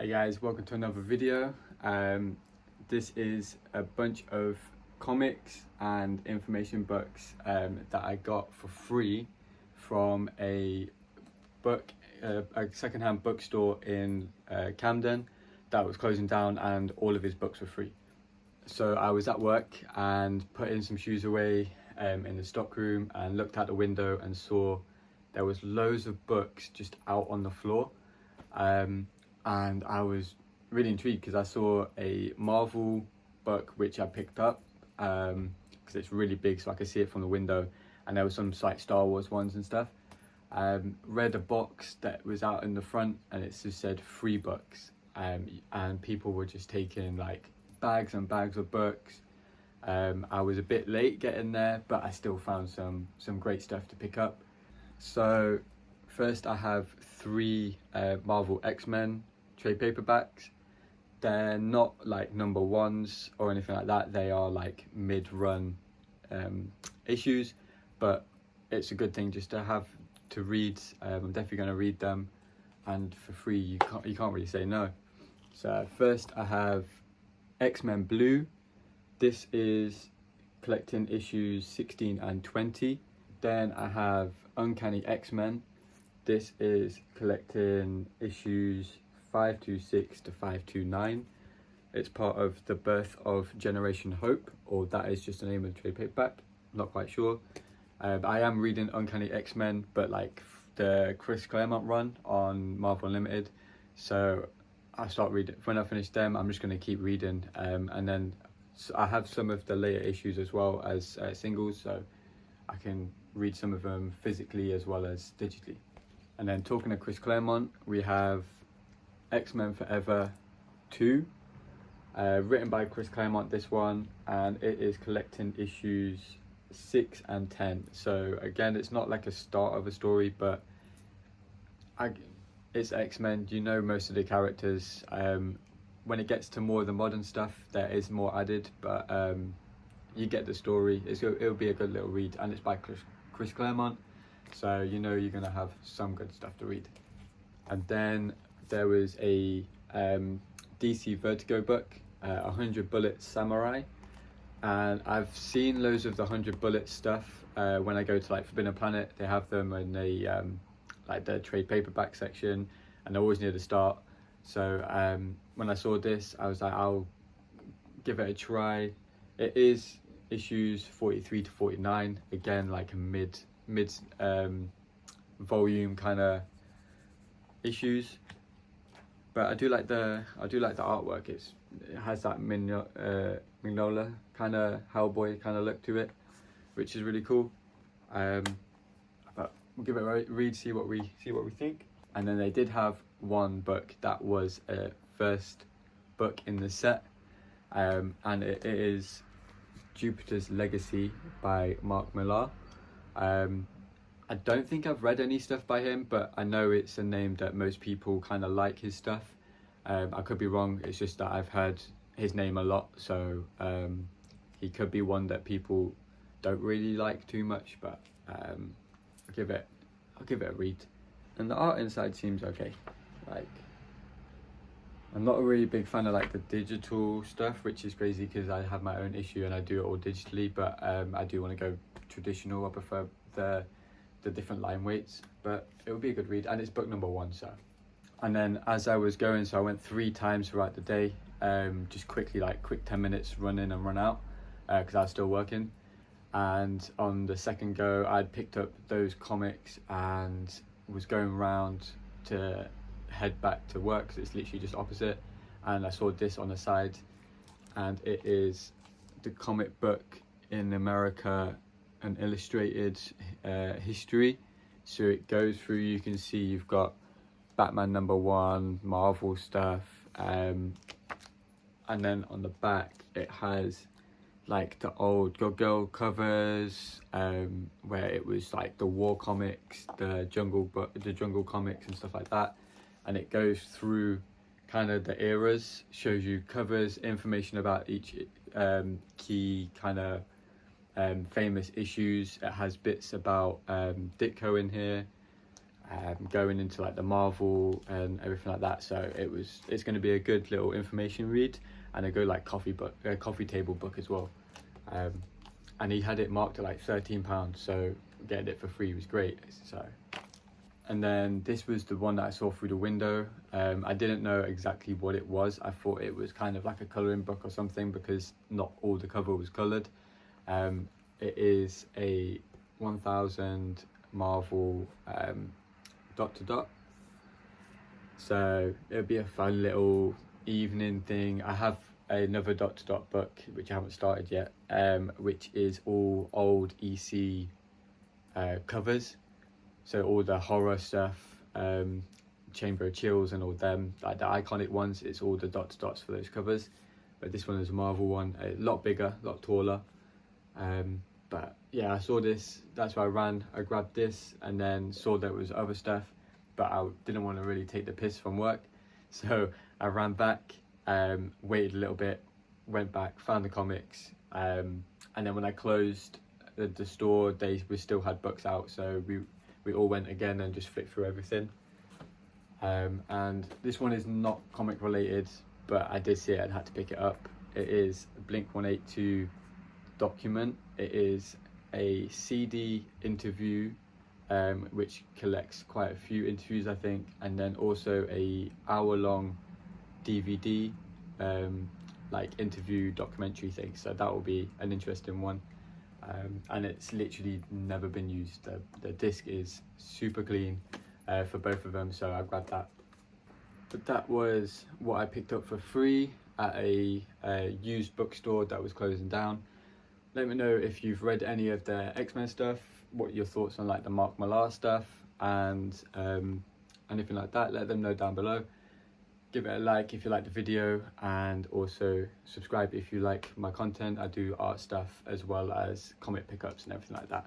Hey guys, welcome to another video. This is a bunch of comics and information books that I got for free from a secondhand bookstore in Camden that was closing down, and all of his books were free. So I was at work and putting some shoes away in the stock room and looked out the window and saw there was loads of books just out on the floor. And I was really intrigued because I saw a Marvel book which I picked up because it's really big, so I could see it from the window, and there was some like Star Wars ones and stuff. Read a box that was out in the front and it just said free books, and people were just taking like bags and bags of books. I was a bit late getting there, but I still found some great stuff to pick up. So first I have three Marvel X-Men trade paperbacks. They're not like number ones or anything like that, they are like mid-run issues, but it's a good thing just to have to read. I'm definitely going to read them, and for free you can't really say no. So first I have X-Men Blue. This is collecting issues 16 and 20. Then I have Uncanny X-Men. This is collecting issues 526 to 529. It's part of the Birth of Generation Hope, or that is just the name of the trade paperback, not quite sure. I am reading Uncanny X-Men, but like the Chris Claremont run on Marvel Unlimited, so I start reading. When I finish them, I'm just going to keep reading, and then I have some of the later issues as well as singles, so I can read some of them physically as well as digitally. And then talking to Chris Claremont, we have X-Men Forever 2, written by Chris Claremont, this one, and it is collecting issues 6 and 10. So again, it's not like a start of a story, but it's X-Men, you know most of the characters. When it gets to more of the modern stuff, there is more added, but you get the story. It'll be a good little read, and it's by Chris Claremont, so you know you're gonna have some good stuff to read. And then there was a DC Vertigo book, 100 Bullet Samurai, and I've seen loads of the 100 Bullet stuff when I go to like Forbidden Planet. They have them in the like the trade paperback section, and they're always near the start. So when I saw this, I was like, I'll give it a try. It is issues 43 to 49, again like a mid volume kind of issues, but I do like the artwork. It has that Mignola kind of Hellboy kind of look to it, which is really cool. But we'll give it a read, see what we think. And then they did have one book that was a first book in the set, and it is Jupiter's Legacy by Mark Millar. I don't think I've read any stuff by him, but I know it's a name that most people kind of like his stuff. I could be wrong, it's just that I've heard his name a lot, so he could be one that people don't really like too much, but I'll give it a read. And the art inside seems okay. Like, I'm not a really big fan of like the digital stuff, which is crazy because I have my own issue and I do it all digitally, but I do want to go traditional. I prefer the different line weights, but it will be a good read, and it's book number 1. So, and then as I was going, so I went 3 times throughout the day, just quickly, like quick 10 minutes run in and run out, because I was still working. And on the second go, I'd picked up those comics and was going around to head back to work because it's literally just opposite, and I saw this on the side, and it is the comic book in America, an illustrated history. So it goes through, you can see you've got Batman #1, Marvel stuff, and then on the back it has like the old Girl covers, where it was like the war comics, the jungle comics and stuff like that, and it goes through kind of the eras, shows you covers, information about each key kind of famous issues. It has bits about Ditko in here, going into like the Marvel and everything like that. So it's going to be a good little information read and a good like coffee table book as well. And he had it marked at like £13, so getting it for free was great. So, and then this was the one that I saw through the window. I didn't know exactly what it was. I thought it was kind of like a colouring book or something because not all the cover was coloured. It is a 1000 Marvel dot to dot. So it'll be a fun little evening thing. I have another dot to dot book which I haven't started yet, which is all old EC covers. So all the horror stuff, Chamber of Chills and all them, like the iconic ones, it's all the dot to dots for those covers. But this one is a Marvel one, a lot bigger, a lot taller. But yeah, I saw this, that's why I grabbed this, and then saw there was other stuff, but I didn't want to really take the piss from work. So I ran back, waited a little bit, went back, found the comics, and then when I closed the store, we still had books out, so we all went again and just flipped through everything. And this one is not comic related, but I did see it and had to pick it up. It is Blink-182 document. It is a CD interview, which collects quite a few interviews, I think, and then also a hour-long DVD, like interview documentary thing. So that will be an interesting one. And it's literally never been used. The disc is super clean for both of them, so I grabbed that. But that was what I picked up for free at a used bookstore that was closing down. Let me know if you've read any of the X-Men stuff, what your thoughts on like the Mark Millar stuff, and anything like that. Let them know down below. Give it a like if you like the video, and also subscribe if you like my content. I do art stuff as well as comic pickups and everything like that.